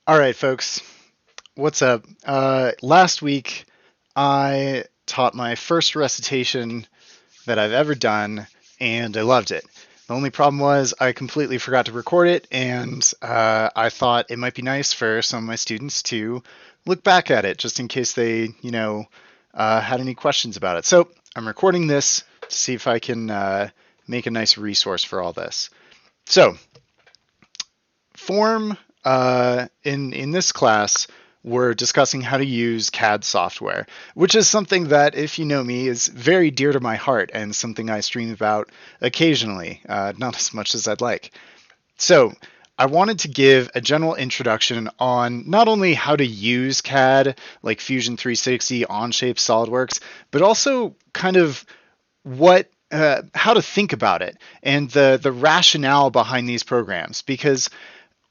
All right, folks, what's up? Last week, I taught my first recitation that I've ever done, and I loved it. The only problem was I completely forgot to record it, and I thought it might be nice for some of my students to look back at it just in case they, had any questions about it. So I'm recording this to see if I can make a nice resource for all this. So form in this class, we're discussing how to use CAD software, which is something that, if you know me, is very dear to my heart and something I stream about occasionally, not as much as I'd like. So I wanted to give a general introduction on not only how to use CAD, like Fusion 360, Onshape, SolidWorks, but also kind of how to think about it and the rationale behind these programs, because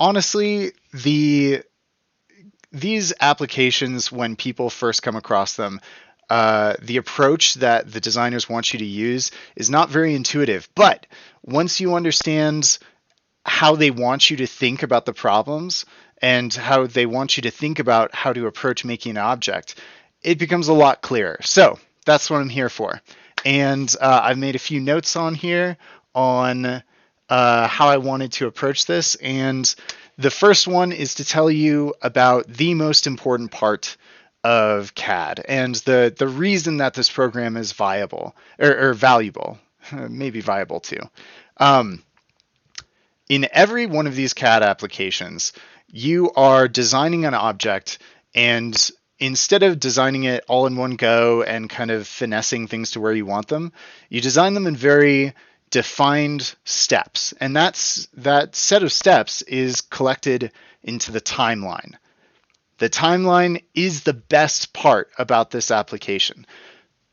honestly, these applications, when people first come across them, the approach that the designers want you to use is not very intuitive. But once you understand how they want you to think about the problems and how they want you to think about how to approach making an object, it becomes a lot clearer. So that's what I'm here for. And I've made a few notes on here on how I wanted to approach this. And the first one is to tell you about the most important part of CAD and the reason that this program is viable or valuable, maybe viable too. Um, in every one of these CAD applications, you are designing an object, and instead of designing it all in one go and kind of finessing things to where you want them, you design them in very defined steps. And that set of steps is collected into the timeline. The timeline is the best part about this application.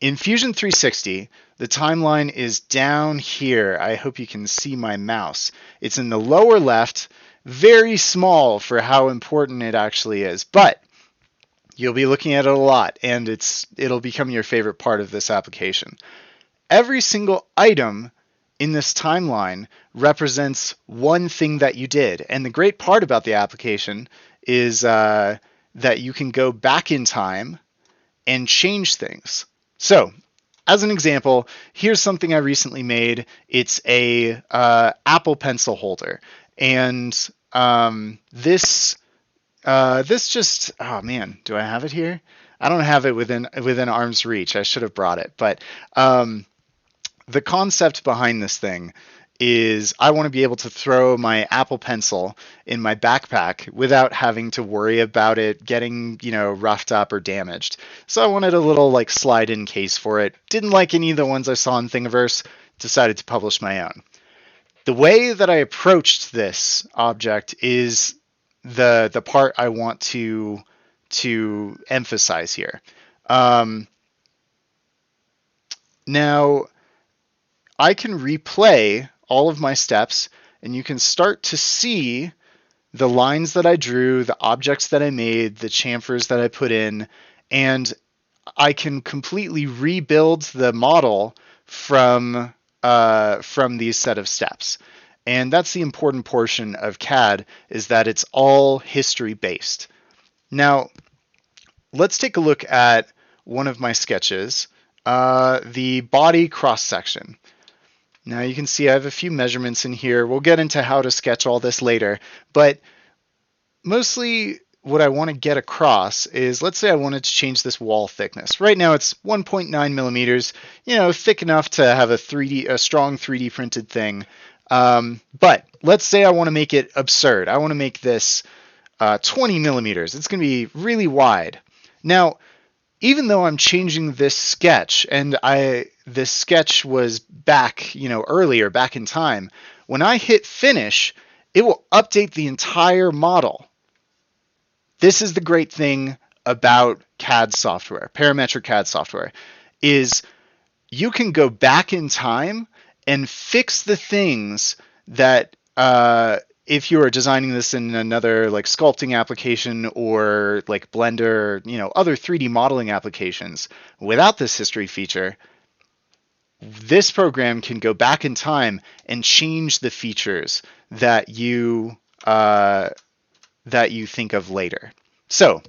In Fusion 360, the timeline is down here. I hope you can see my mouse. It's in the lower left, very small for how important it actually is, but you'll be looking at it a lot, and it'll become your favorite part of this application. Every single item in this timeline represents one thing that you did, and the great part about the application is that you can go back in time and change things. So, as an example, here's something I recently made. It's a Apple Pencil holder, and this just, oh man, do I have it here? I don't have it within arm's reach. I should have brought it, but the concept behind this thing is I want to be able to throw my Apple Pencil in my backpack without having to worry about it getting, roughed up or damaged. So I wanted a little like slide-in case for it. Didn't like any of the ones I saw in Thingiverse, decided to publish my own. The way that I approached this object is the part I want to emphasize here. Now, I can replay all of my steps, and you can start to see the lines that I drew, the objects that I made, the chamfers that I put in, and I can completely rebuild the model from these set of steps. And that's the important portion of CAD, is that it's all history based. Now, let's take a look at one of my sketches, the body cross section. Now you can see I have a few measurements in here. We'll get into how to sketch all this later, but mostly what I want to get across is, let's say I wanted to change this wall thickness. Right now it's 1.9 millimeters, thick enough to have a strong 3D printed thing. But let's say I want to make it absurd. I want to make this 20 millimeters. It's going to be really wide. Now, even though I'm changing this sketch, and this sketch was back, earlier, back in time, when I hit finish, it will update the entire model. This is the great thing about CAD software, parametric CAD software, is you can go back in time and fix the things that if you are designing this in another like sculpting application or like Blender, other 3D modeling applications, without this history feature, this program can go back in time and change the features that you that you think of later. So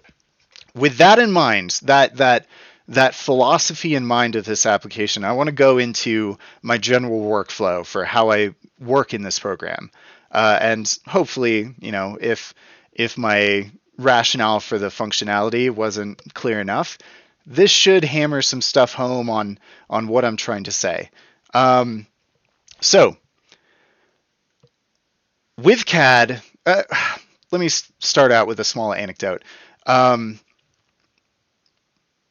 with that in mind, that philosophy in mind of this application, I want to go into my general workflow for how I work in this program, and hopefully, if my rationale for the functionality wasn't clear enough, this should hammer some stuff home on what I'm trying to say. So with CAD, let me start out with a small anecdote.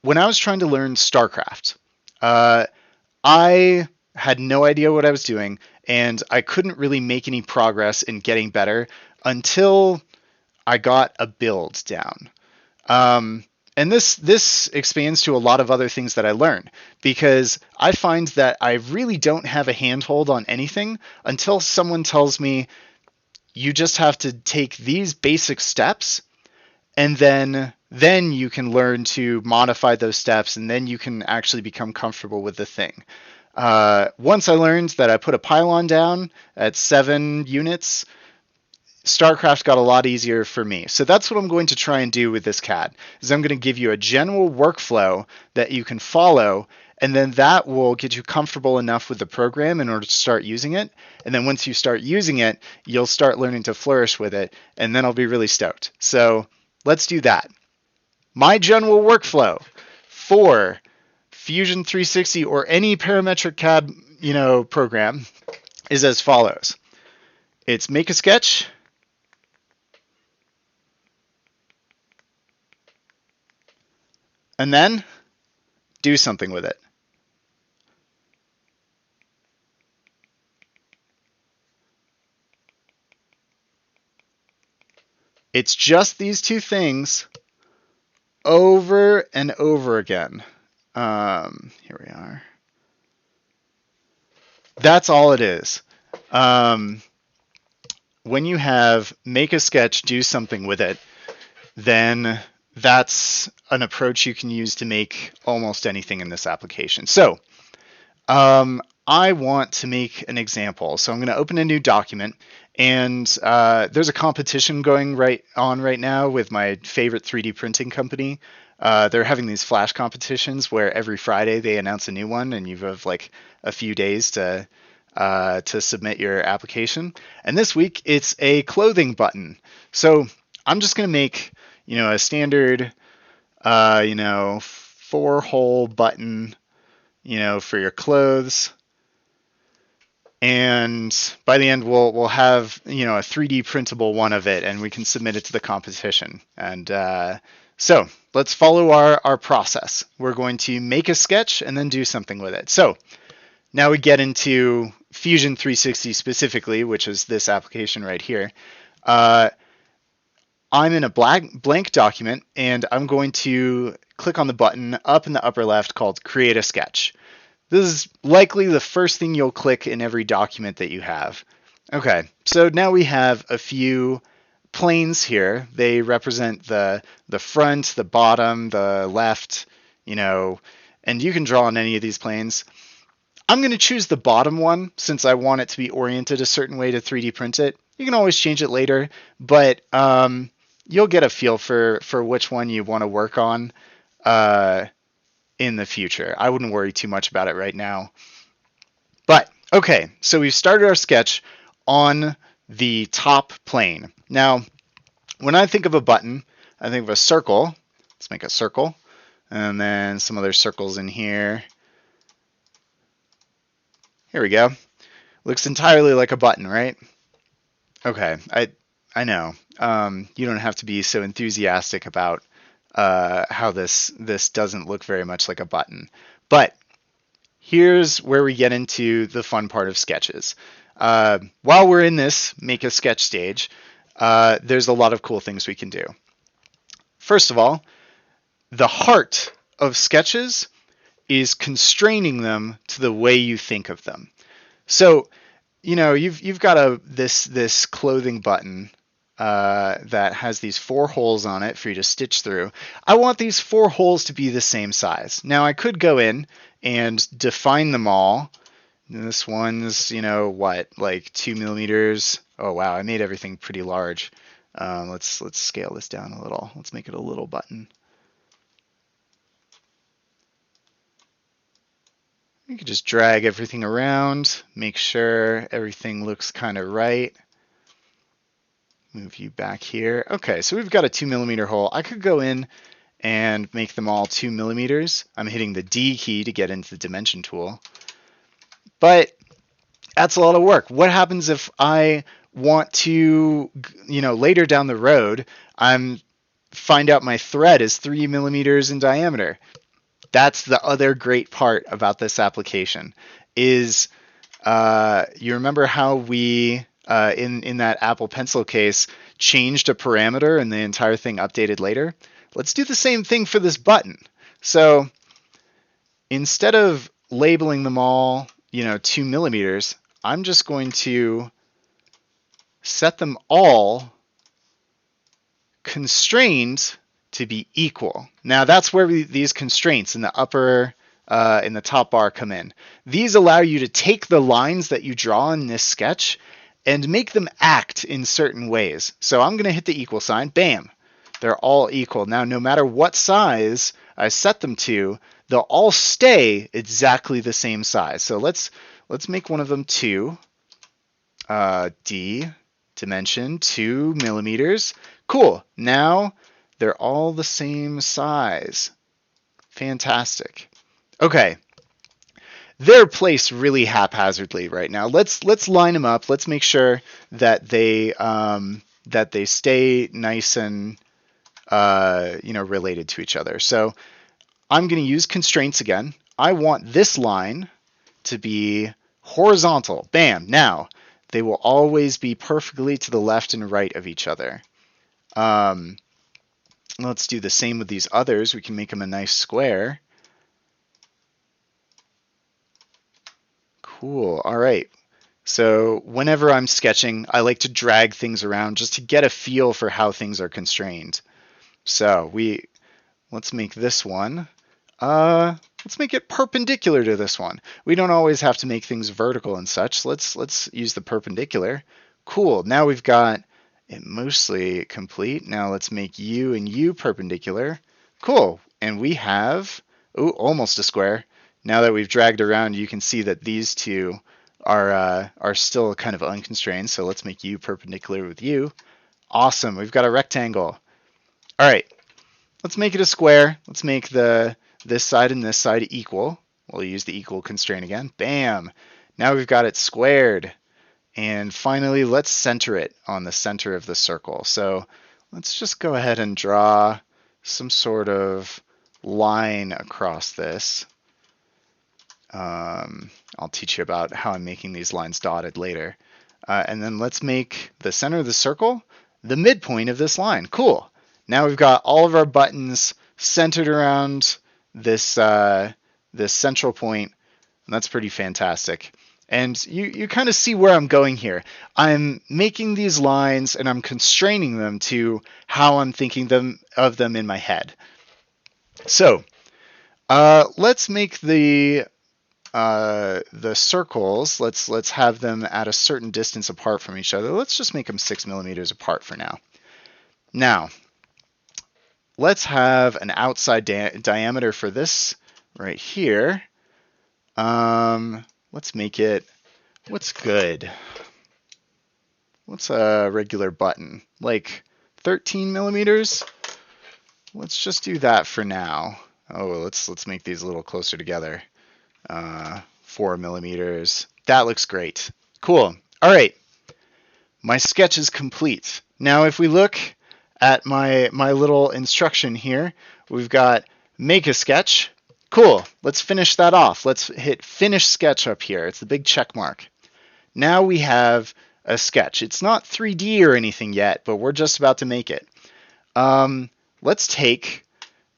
When I was trying to learn StarCraft, I had no idea what I was doing, and I couldn't really make any progress in getting better until I got a build down. And this expands to a lot of other things that I learn, because I find that I really don't have a handhold on anything until someone tells me you just have to take these basic steps, and then you can learn to modify those steps, and then you can actually become comfortable with the thing. Once I learned that I put a pylon down at 7 units, StarCraft got a lot easier for me. So that's what I'm going to try and do with this CAD, is I'm going to give you a general workflow that you can follow, and then that will get you comfortable enough with the program in order to start using it. And then once you start using it, you'll start learning to flourish with it, and then I'll be really stoked. So let's do that. My general workflow for Fusion 360 or any parametric CAD, program is as follows. It's make a sketch, and then do something with it. It's just these two things over and over again. Here we are. That's all it is. When you have make a sketch, do something with it, then that's an approach you can use to make almost anything in this application. So I want to make an example. So I'm going to open a new document, and there's a competition going right now with my favorite 3D printing company. They're having these flash competitions where every Friday they announce a new one, and you have like a few days to submit your application. And this week it's a clothing button. So I'm just going to make a standard 4-hole button for your clothes. And by the end, we'll have a 3D printable one of it, and we can submit it to the competition. And so let's follow our process. We're going to make a sketch and then do something with it. So now we get into Fusion 360 specifically, which is this application right here. I'm in a blank document, and I'm going to click on the button up in the upper left called Create a Sketch. This is likely the first thing you'll click in every document that you have. Okay, so now we have a few planes here. They represent the front, the bottom, the left, and you can draw on any of these planes. I'm going to choose the bottom one since I want it to be oriented a certain way to 3D print it. You can always change it later, but you'll get a feel for which one you want to work on in the future. I wouldn't worry too much about it right now. But okay, so we've started our sketch on the top plane. Now, when I think of a button, I think of a circle. Let's make a circle, and then some other circles in here. Here we go. Looks entirely like a button, right? Okay, I know. You don't have to be so enthusiastic about how this doesn't look very much like a button. But here's where we get into the fun part of sketches. While we're in this make a sketch stage, there's a lot of cool things we can do. First of all, the heart of sketches is constraining them to the way you think of them. So, you've got this clothing button that has these 4 holes on it for you to stitch through. I want these 4 holes to be the same size. Now I could go in and define them all And this one's, you know, what, like 2 millimeters. Oh wow, I made everything pretty large. Let's scale this down a little. Let's make it a little button. You can just drag everything around, make sure everything looks kind of right. Move you back here. Okay, so we've got a 2 millimeter hole. I could go in and make them all 2 millimeters. I'm hitting the D key to get into the dimension tool. But that's a lot of work. What happens if I want to, you know, later down the road, find out my thread is 3 millimeters in diameter? That's the other great part about this application is you remember how we in that Apple Pencil case changed a parameter and the entire thing updated later? Let's do the same thing for this button. So instead of labeling them all, you know, 2 millimeters, I'm just going to set them all constrained to be equal. Now that's where these constraints in the upper, in the top bar come in. These allow you to take the lines that you draw in this sketch and make them act in certain ways. So I'm going to hit the equal sign, bam, they're all equal. Now no matter what size I set them to, they'll all stay exactly the same size. So let's make one of them 2, D, dimension 2 millimeters. Cool. Now they're all the same size. Fantastic. Okay. They're placed really haphazardly right now. Let's line them up. Let's make sure that they stay nice and you know, related to each other. So I'm going to use constraints again. I want this line to be horizontal. Bam. Now they will always be perfectly to the left and right of each other. Let's do the same with these others. We can make them a nice square. Cool. All right. So whenever I'm sketching, I like to drag things around just to get a feel for how things are constrained. So let's make this one. Let's make it perpendicular to this one. We don't always have to make things vertical and such. Let's use the perpendicular. Cool. Now we've got it mostly complete. Now let's make you and you perpendicular. Cool. And we have, almost a square. Now that we've dragged around, you can see that these two are still kind of unconstrained. So let's make you perpendicular with you. Awesome. We've got a rectangle. All right. Let's make it a square. Let's make this side and this side equal. We'll use the equal constraint again. Bam. Now we've got it squared. And finally, let's center it on the center of the circle. So let's just go ahead and draw some sort of line across this. I'll teach you about how I'm making these lines dotted later. And then let's make the center of the circle the midpoint of this line. Cool. Now we've got all of our buttons centered around this this central point, and that's pretty fantastic. And you kind of see where I'm going here. I'm making these lines and I'm constraining them to how I'm thinking of them in my head. So let's make the circles. Let's have them at a certain distance apart from each other. Let's just make them 6 millimeters apart for now. Now let's have an outside diameter for this right here. Let's make it, what's good? What's a regular button? Like 13 millimeters? Let's just do that for now. Oh, let's make these a little closer together. 4 millimeters. That looks great. Cool. All right. My sketch is complete. Now, if we look at my little instruction here, we've got make a sketch. Cool. Let's finish that off. Let's hit finish sketch up here. It's the big check mark. Now we have a sketch. It's not 3D or anything yet, but we're just about to make it. Let's take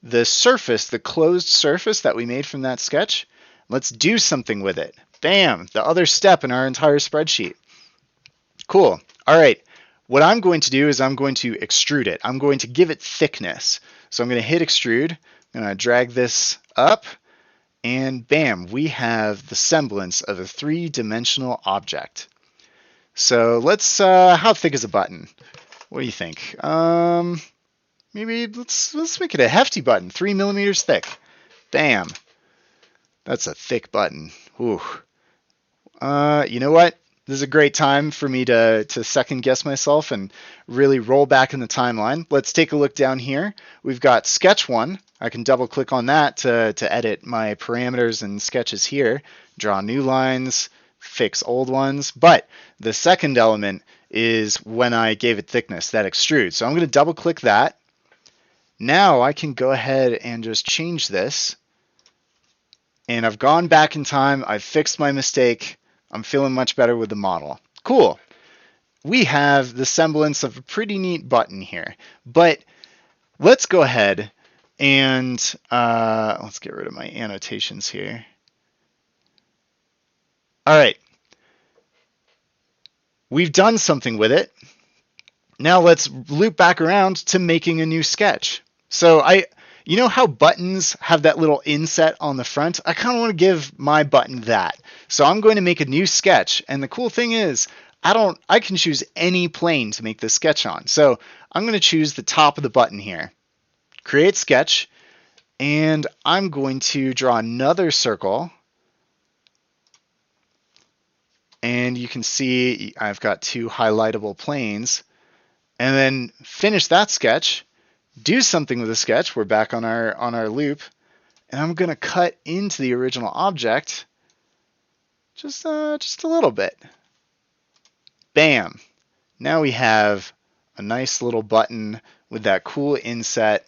the surface, the closed surface that we made from that sketch. Let's do something with it. Bam! The other step in our entire spreadsheet. Cool. All right. What I'm going to do is I'm going to extrude it. I'm going to give it thickness. So I'm going to hit extrude. I'm going to drag this up, And bam, we have the semblance of a three-dimensional object. So let's, how thick is a button? What do you think? Maybe let's make it a hefty button, 3 millimeters thick. Bam, that's a thick button. Ooh. You know what? This is a great time for me to second guess myself and really roll back in the timeline. Let's take a look down here. We've got sketch 1. I can double click on that to edit my parameters and sketches here, draw new lines, fix old ones. But the second element is when I gave it thickness, that extrude. So I'm going to double click that. Now I can go ahead and just change this. And I've gone back in time. I've fixed my mistake. I'm feeling much better with the model. Cool. We have the semblance of a pretty neat button here. But let's go ahead and let's get rid of my annotations here. All right. We've done something with it. Now let's loop back around to making a new sketch. So you know how buttons have that little inset on the front? I kind of want to give my button that. So I'm going to make a new sketch. And the cool thing is, I can choose any plane to make this sketch on. So I'm going to choose the top of the button here. Create sketch. And I'm going to draw another circle. And you can see I've got two highlightable planes. And then finish that sketch. Do something with the sketch. We're back on our loop, and I'm gonna cut into the original object just a little bit. Bam! Now we have a nice little button with that cool inset,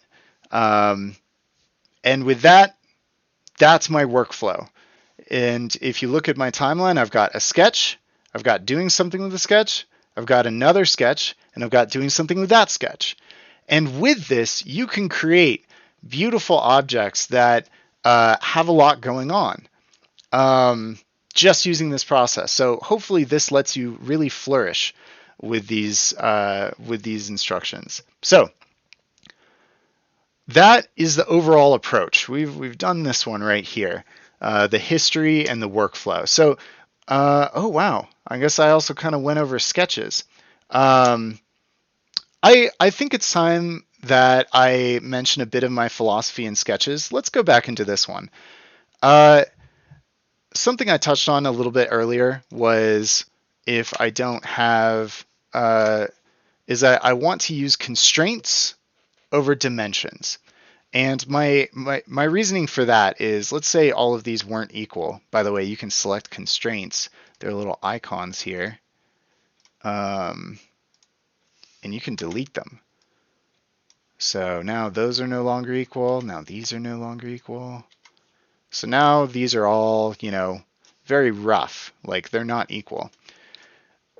and with that, that's my workflow. And if you look at my timeline, I've got a sketch, I've got doing something with the sketch, I've got another sketch, and I've got doing something with that sketch. And with this, you can create beautiful objects that have a lot going on just using this process. So hopefully this lets you really flourish with these instructions. So that is the overall approach. We've done this one right here, the history and the workflow. So oh wow, I guess I also kind of went over sketches. I think it's time that I mention a bit of my philosophy in sketches. Let's go back into this one. Something I touched on a little bit earlier was if I don't have, is that I want to use constraints over dimensions. And my reasoning for that is, let's say all of these weren't equal. By the way, you can select constraints. There are little icons here. And you can delete them. So now those are no longer equal. Now these are no longer equal. So now these are all, very rough, like they're not equal.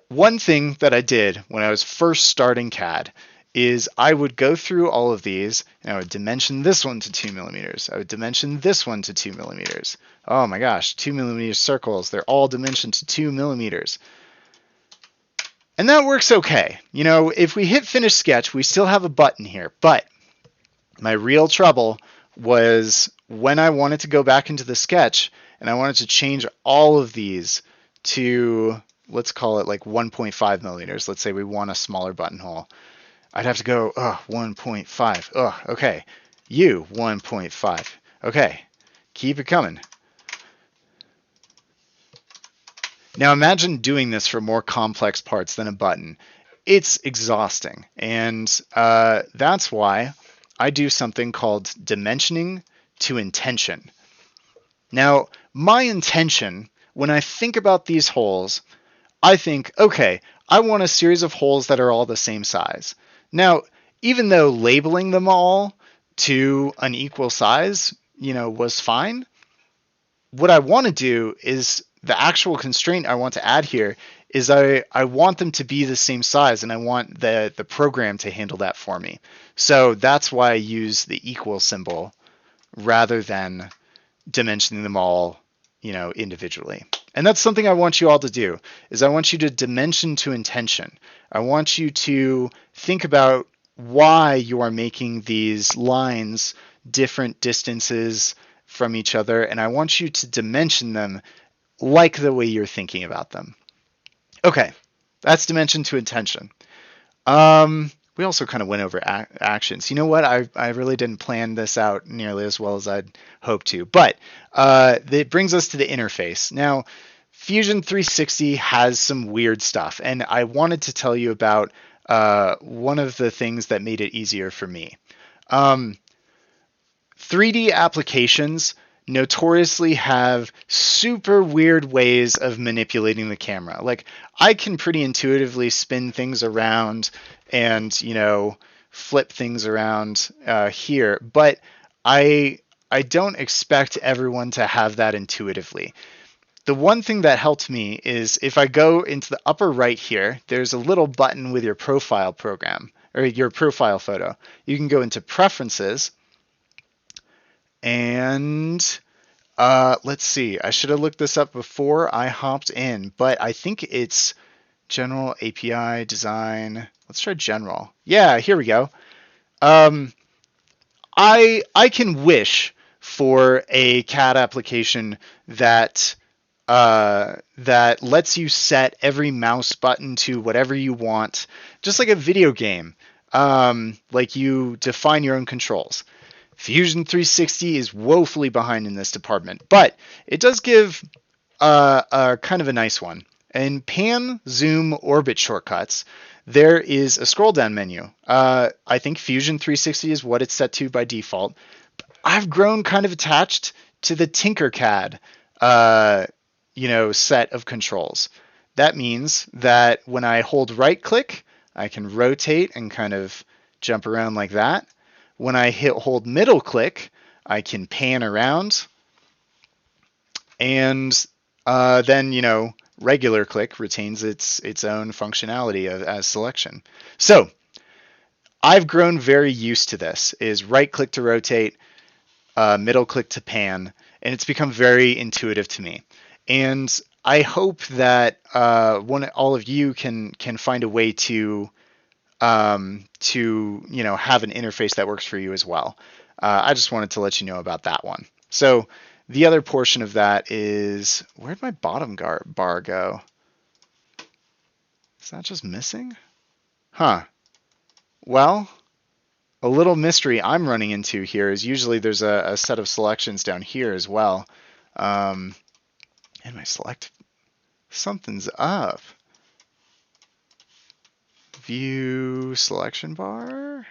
One thing that I did when I was first starting CAD is I would go through all of these and I would dimension this one to 2 millimeters. I would dimension this one to 2 millimeters. Oh my gosh, 2 millimeter circles, they're all dimensioned to 2 millimeters. And that works okay. If we hit finish sketch, we still have a button here. But my real trouble was when I wanted to go back into the sketch and I wanted to change all of these to, let's call it like 1.5 millimeters. Let's say we want a smaller buttonhole. I'd have to go, 1.5. Okay. 1.5. Okay. Keep it coming. Now imagine doing this for more complex parts than a button. It's exhausting, and that's why I do something called dimensioning to intention. Now, my intention, when I think about these holes, I think, okay, I want a series of holes that are all the same size. Now, even though labeling them all to an equal size, was fine, what I want to do is the actual constraint I want to add here is I want them to be the same size, and I want the program to handle that for me. So that's why I use the equal symbol rather than dimensioning them all, individually. And that's something I want you all to do, is I want you to dimension to intention. I want you to think about why you are making these lines different distances from each other, and I want you to dimension them like the way you're thinking about them. Okay, that's dimension to intention. We also kind of went over actions. You know what? I really didn't plan this out nearly as well as I'd hoped to, but it brings us to the interface. Now, Fusion 360 has some weird stuff, and I wanted to tell you about one of the things that made it easier for me. 3D applications notoriously have super weird ways of manipulating the camera. Like, I can pretty intuitively spin things around and, flip things around here, but I don't expect everyone to have that intuitively. The one thing that helped me is if I go into the upper right here, there's a little button with your profile program or your profile photo. You can go into preferences and let's see. I should have looked this up before I hopped in, but I think it's general API design. Let's try general. Yeah, here we go. I can wish for a CAD application that that lets you set every mouse button to whatever you want, just like a video game. Like you define your own controls. Fusion 360 is woefully behind in this department, but it does give a kind of a nice one. In pan, zoom, orbit shortcuts, there is a scroll down menu. I think Fusion 360 is what it's set to by default. I've grown kind of attached to the Tinkercad, set of controls. That means that when I hold right click, I can rotate and kind of jump around like that. When I hold middle click, I can pan around, and then regular click retains its own functionality as selection. So I've grown very used to this. Is right click to rotate, middle click to pan, and it's become very intuitive to me. And I hope that all of you can find a way to have an interface that works for you as well. I just wanted to let you know about that one. So the other portion of that is, where'd my bottom bar go? Is that just missing? Huh. Well, a little mystery I'm running into here is usually there's a set of selections down here as well. And my select, something's up. View selection bar.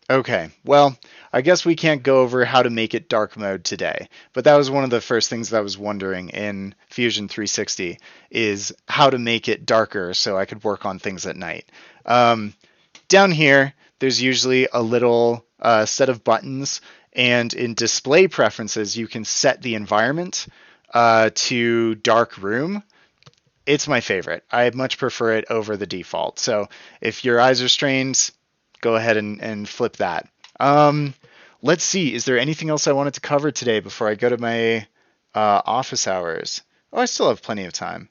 Okay, well, I guess we can't go over how to make it dark mode today, but that was one of the first things that I was wondering in Fusion 360 is how to make it darker so I could work on things at night. Down here, there's usually a little set of buttons, and in display preferences, you can set the environment to dark room. It's my favorite. I much prefer it over the default. So if your eyes are strained, go ahead and flip that. Let's see. Is there anything else I wanted to cover today before I go to my office hours? Oh, I still have plenty of time.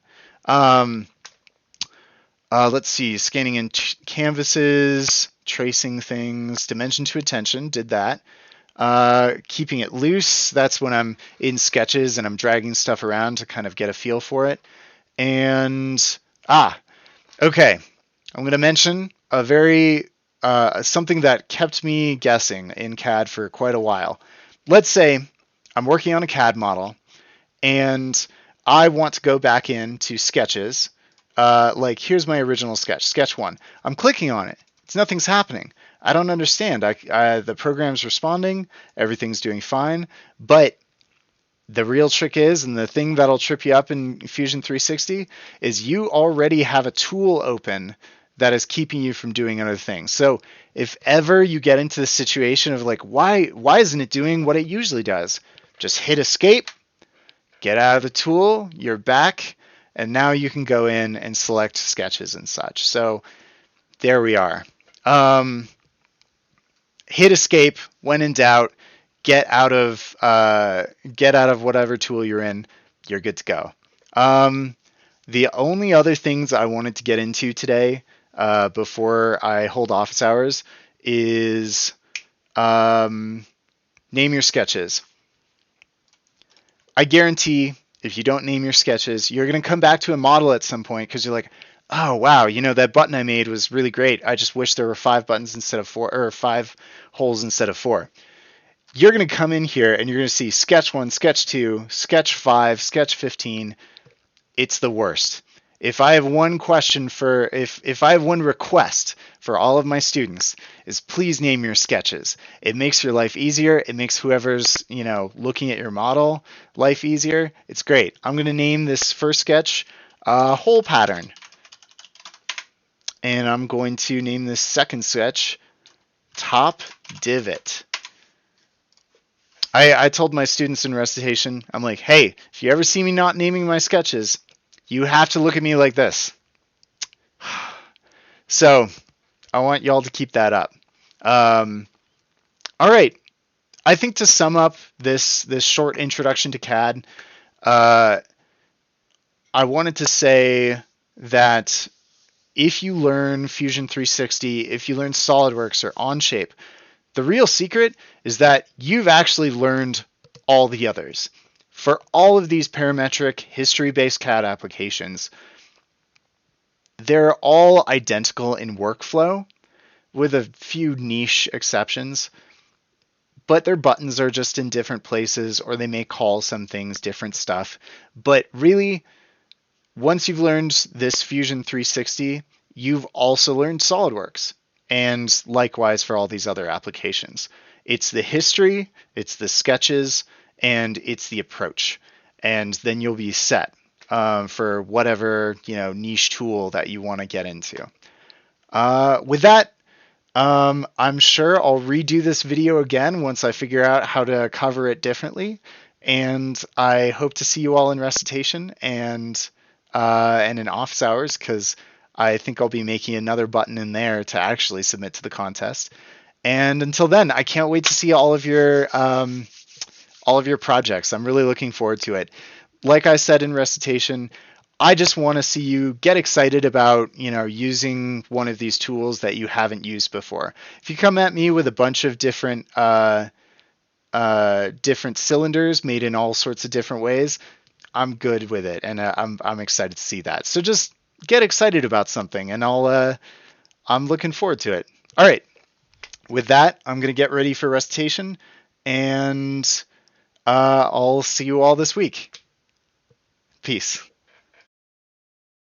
Let's see. Scanning in canvases, tracing things, dimension to attention, did that. Keeping it loose, that's when I'm in sketches and I'm dragging stuff around to kind of get a feel for it. And, okay. I'm going to mention a very something that kept me guessing in CAD for quite a while. Let's say I'm working on a CAD model and I want to go back into sketches. Like here's my original sketch, sketch 1. I'm clicking on it. Nothing's happening. I don't understand. The program's responding. Everything's doing fine. But the real trick is, and the thing that'll trip you up in Fusion 360, is you already have a tool open that is keeping you from doing other things. So if ever you get into the situation of like, why isn't it doing what it usually does? Just hit escape, get out of the tool, you're back, and now you can go in and select sketches and such. So there we are. Hit escape when in doubt. Get out of whatever tool you're in. You're good to go. The only other things I wanted to get into today before I hold office hours is name your sketches. I guarantee if you don't name your sketches, you're going to come back to a model at some point because you're like, oh, wow, that button I made was really great. I just wish there were 5 buttons instead of 4, or 5 holes instead of 4. You're going to come in here and you're going to see sketch 1, sketch 2, sketch 5, sketch 15. It's the worst. If I have one question for, if I have one request for all of my students, is please name your sketches. It makes your life easier. It makes whoever's, looking at your model life easier. It's great. I'm going to name this first sketch hole pattern. And I'm going to name this second sketch top divot. I told my students in recitation, I'm like, hey, if you ever see me not naming my sketches, you have to look at me like this. So I want y'all to keep that up. All right. I think to sum up this short introduction to CAD, I wanted to say that if you learn Fusion 360, if you learn SolidWorks or Onshape, the real secret is that you've actually learned all the others. For all of these parametric, history-based CAD applications, they're all identical in workflow, with a few niche exceptions, but their buttons are just in different places, or they may call some things different stuff. But really, once you've learned this Fusion 360, you've also learned SolidWorks, and likewise for all these other applications. It's the history, it's the sketches, and it's the approach. And then you'll be set for whatever niche tool that you want to get into. With that, I'm sure I'll redo this video again once I figure out how to cover it differently. And I hope to see you all in recitation and in office hours, because I think I'll be making another button in there to actually submit to the contest. And until then, I can't wait to see all of your projects. I'm really looking forward to it. Like I said in recitation, I just want to see you get excited about, using one of these tools that you haven't used before. If you come at me with a bunch of different cylinders made in all sorts of different ways, I'm good with it, and I'm excited to see that. So just get excited about something, and I'm looking forward to it. All right. With that, I'm going to get ready for recitation, and I'll see you all this week. Peace.